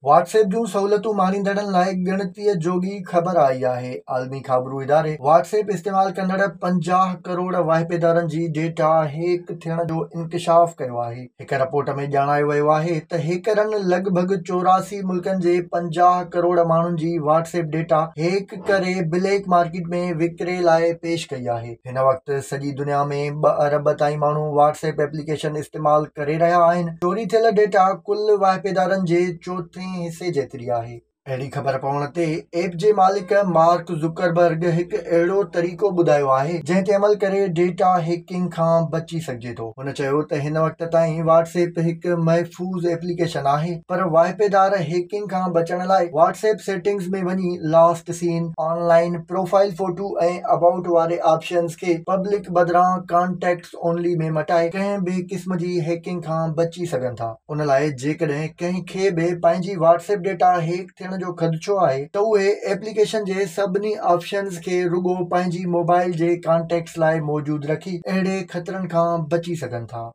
WhatsApp जूं सहूलियतूं माणींदड़नि लाइ ॻणितीअ जोगी ख़बर आई आहे। आलमी ख़बरूं इदारे व्हाट्सएप इस्तेमाल कंदड़ 50 करोड़ वाहिपेदारनि जी डेटा हैक थियण जो इंकशाफ कयो आहे। हिक रिपोर्ट में ॼाणायो वियो आहे त हैकरनि लॻभॻ 84 मुल्कनि जे 50 करोड़ माण्हुनि जी व्हाट्सएप डेटा हैक करे ब्लैक मार्केट में विकिरे लाइ पेश कई आहे। हिन वक़्तु सॼी दुनिया में 2 अरब ताईं माण्हू व्हाट्सएप एप्लीकेशन इस्तेमाल करे रहिया आहिनि। चोरी थियल डेटा कुल वाहिपेदारनि जे चोथे हिसे जेतिरी आहे। अहिड़ी ख़बर पवण ते ऐप जे मालिक मार्क ज़ुकरबर्ग हिकु अहिड़ो तरीक़ो ॿुधायो आहे जंहिं ते अमल करे डेटा हैकिंग खां बची सघिजे थो। हुन चयो त हिन वक़्त ताईं व्हाट्सएप हिकु महफ़ूज़ एप्लीकेशन आहे, पर वाहिपेदार हैकिंग खां बचण लाइ व्हाट्सएप सेटिंग्स में वञी last seen, online profile photo ऐं अबाउट वारे ऑप्शंस खे पब्लिक बदिरां कॉन्टेक्ट्स ओनली में मटाए कंहिं ॿिए क़िस्म जी हैकिंग खां बची सघनि था। उन लाइ जेकॾहिं कंहिंखे बि पंहिंजी व्हाट्सएप डेटा हैक थियण जो ख़दशो आहे त उहे एप्लीकेशन जे सभिनी ऑप्शन्स खे रुॻो पंहिंजी मोबाइल जे कॉन्टेक्ट्स लाइ मौजूदु रखी अहिड़े ख़तरनि खां बची सघनि था।